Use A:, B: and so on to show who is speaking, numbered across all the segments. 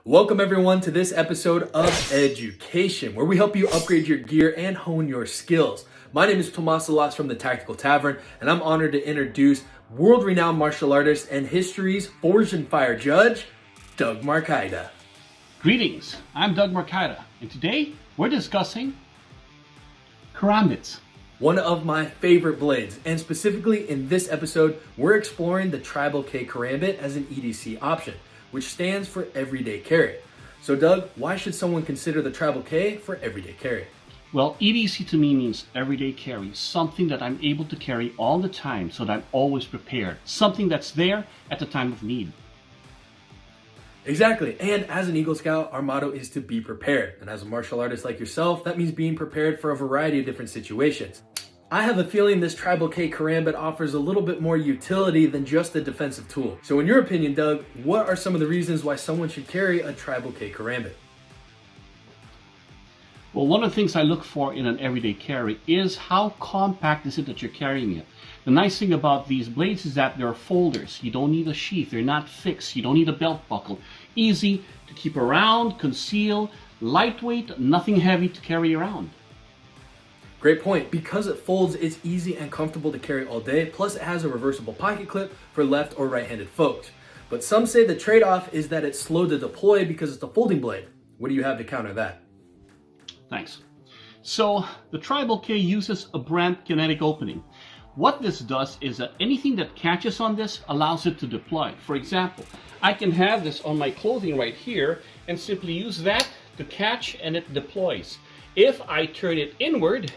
A: Welcome everyone to this episode of Education, where we help you upgrade your gear and hone your skills. My name is Tomas from the Tactical Tavern, and I'm honored to introduce world-renowned martial artist and history's Forged in Fire judge, Doug Marcaida.
B: Greetings, I'm Doug Marcaida, and today we're discussing Karambits.
A: One of my favorite blades, and specifically in this episode, we're exploring the Tribal K Karambit as an EDC option, which stands for everyday carry. So Doug, why should someone consider the Tribal K for everyday carry?
B: Well, EDC to me means everyday carry, something that I'm able to carry all the time so that I'm always prepared, something that's there at the time of need.
A: Exactly, and as an Eagle Scout, our motto is to be prepared. And as a martial artist like yourself, that means being prepared for a variety of different situations. I have a feeling this Tribal K Karambit offers a little bit more utility than just a defensive tool. So in your opinion, Doug, what are some of the reasons why someone should carry a Tribal K Karambit?
B: Well, one of the things I look for in an everyday carry is how compact is it that you're carrying it. The nice thing about these blades is that they're folders. You don't need a sheath, they're not fixed, you don't need a belt buckle. Easy to keep around, conceal, lightweight, nothing heavy to carry around.
A: Great point. Because it folds, it's easy and comfortable to carry all day, plus it has a reversible pocket clip for left or right-handed folks. But some say the trade-off is that it's slow to deploy because it's a folding blade. What do you have to counter that?
B: Thanks. So the Tribal K uses a brand Kinetic opening. What this does is that anything that catches on this allows it to deploy. For example, I can have this on my clothing right here and simply use that to catch and it deploys. If I turn it inward,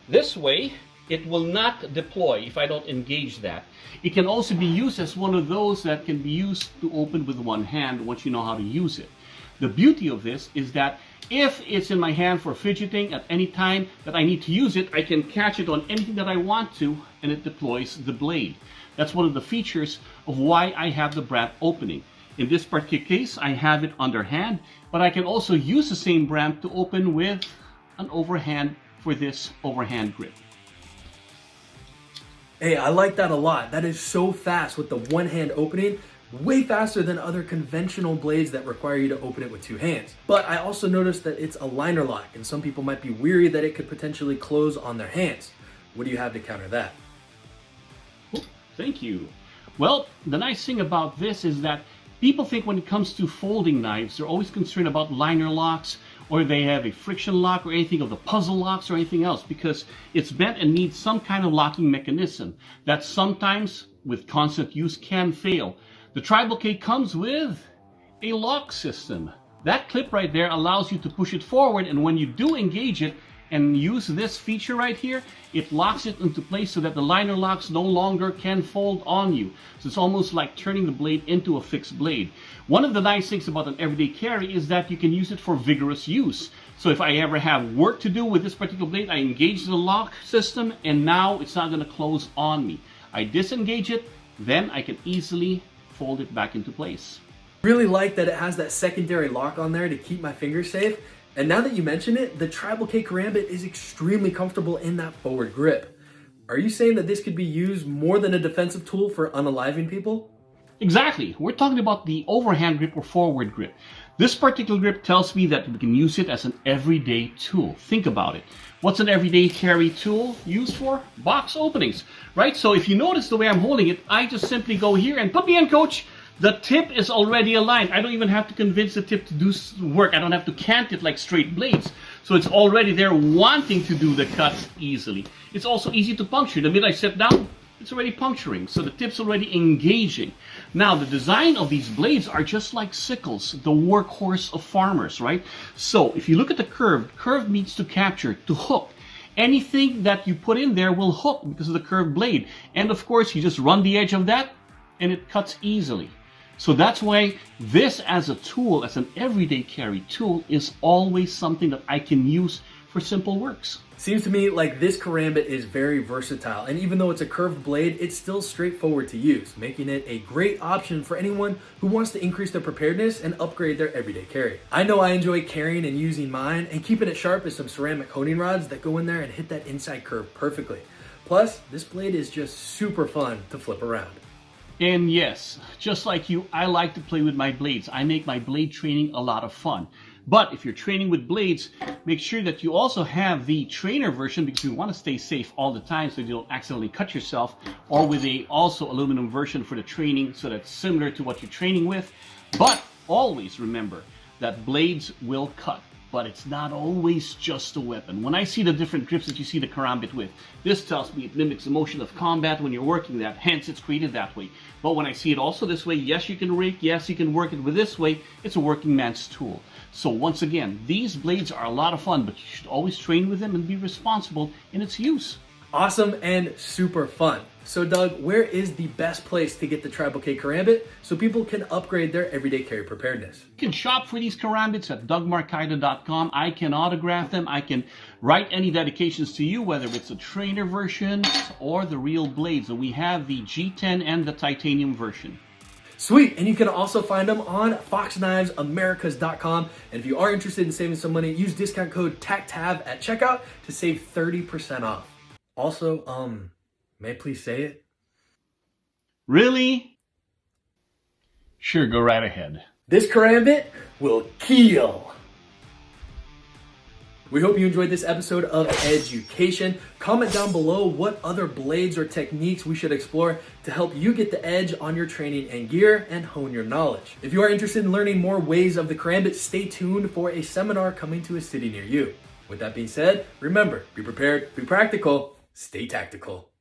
B: this way, it will not deploy if I don't engage that. It can also be used as one of those that can be used to open with one hand once you know how to use it. The beauty of this is that if it's in my hand for fidgeting at any time that I need to use it, I can catch it on anything that I want to and it deploys the blade. That's one of the features of why I have the brand opening. In this particular case, I have it underhand, but I can also use the same brand to open with an overhand for this overhand grip.
A: Hey, I like that a lot. That is so fast with the one hand opening, way faster than other conventional blades that require you to open it with two hands. But I also noticed that it's a liner lock, and some people might be weary that it could potentially close on their hands. What do you have to counter that?
B: Thank you. Well, the nice thing about this is that people think when it comes to folding knives, they're always concerned about liner locks, or they have a friction lock or anything of the puzzle locks or anything else, because it's bent and needs some kind of locking mechanism that sometimes with constant use can fail. The Tribal K comes with a lock system. That clip right there allows you to push it forward, and when you do engage it and use this feature right here, it locks it into place so that the liner locks no longer can fold on you. So it's almost like turning the blade into a fixed blade. One of the nice things about an everyday carry is that you can use it for vigorous use. So if I ever have work to do with this particular blade, I engage the lock system and now it's not going to close on me. I disengage it, then I can easily fold it back into place.
A: Really like that it has that secondary lock on there to keep my fingers safe. And now that you mention it, the Tribal K Karambit is extremely comfortable in that forward grip. Are you saying that this could be used more than a defensive tool for unaliving people?
B: Exactly. We're talking about the overhand grip or forward grip. This particular grip tells me that we can use it as an everyday tool. Think about it. What's an everyday carry tool used for? Box openings, right? So if you notice the way I'm holding it, I just simply go here and put me in, coach. The tip is already aligned. I don't even have to convince the tip to do work. I don't have to cant it like straight blades. So it's already there wanting to do the cuts easily. It's also easy to puncture. The minute I sit down, it's already puncturing. So the tip's already engaging. Now, the design of these blades are just like sickles, the workhorse of farmers, right? So if you look at the curve means to capture, to hook. Anything that you put in there will hook because of the curved blade. And of course, you just run the edge of that and it cuts easily. So that's why this as a tool, as an everyday carry tool, is always something that I can use for simple works.
A: Seems to me like this Karambit is very versatile, and even though it's a curved blade, it's still straightforward to use, making it a great option for anyone who wants to increase their preparedness and upgrade their everyday carry. I know I enjoy carrying and using mine, and keeping it sharp is some ceramic honing rods that go in there and hit that inside curve perfectly. Plus, this blade is just super fun to flip around.
B: And yes, just like you, I like to play with my blades. I make my blade training a lot of fun. But if you're training with blades, make sure that you also have the trainer version, because you want to stay safe all the time so you don't accidentally cut yourself, or with a also aluminum version for the training so that's similar to what you're training with. But always remember that blades will cut, but it's not always just a weapon. When I see the different grips that you see the Karambit with, this tells me it mimics the motion of combat when you're working that, hence it's created that way. But when I see it also this way, yes, you can rake, yes, you can work it with this way, it's a working man's tool. So once again, these blades are a lot of fun, but you should always train with them and be responsible in its use.
A: Awesome and super fun. So Doug, where is the best place to get the Tribal K Karambit so people can upgrade their everyday carry preparedness?
B: You can shop for these Karambits at dougmarcaida.com. I can autograph them. I can write any dedications to you, whether it's a trainer version or the real blades. And we have the G10 and the titanium version.
A: Sweet, and you can also find them on foxknivesamericas.com. And if you are interested in saving some money, use discount code TACTAV at checkout to save 30% off. Also, may I please say it?
B: Really? Sure, go right ahead.
A: This Karambit will kill. We hope you enjoyed this episode of EDGE-UCATION. Comment down below what other blades or techniques we should explore to help you get the edge on your training and gear and hone your knowledge. If you are interested in learning more ways of the Karambit, stay tuned for a seminar coming to a city near you. With that being said, remember, be prepared, be practical, stay tactical.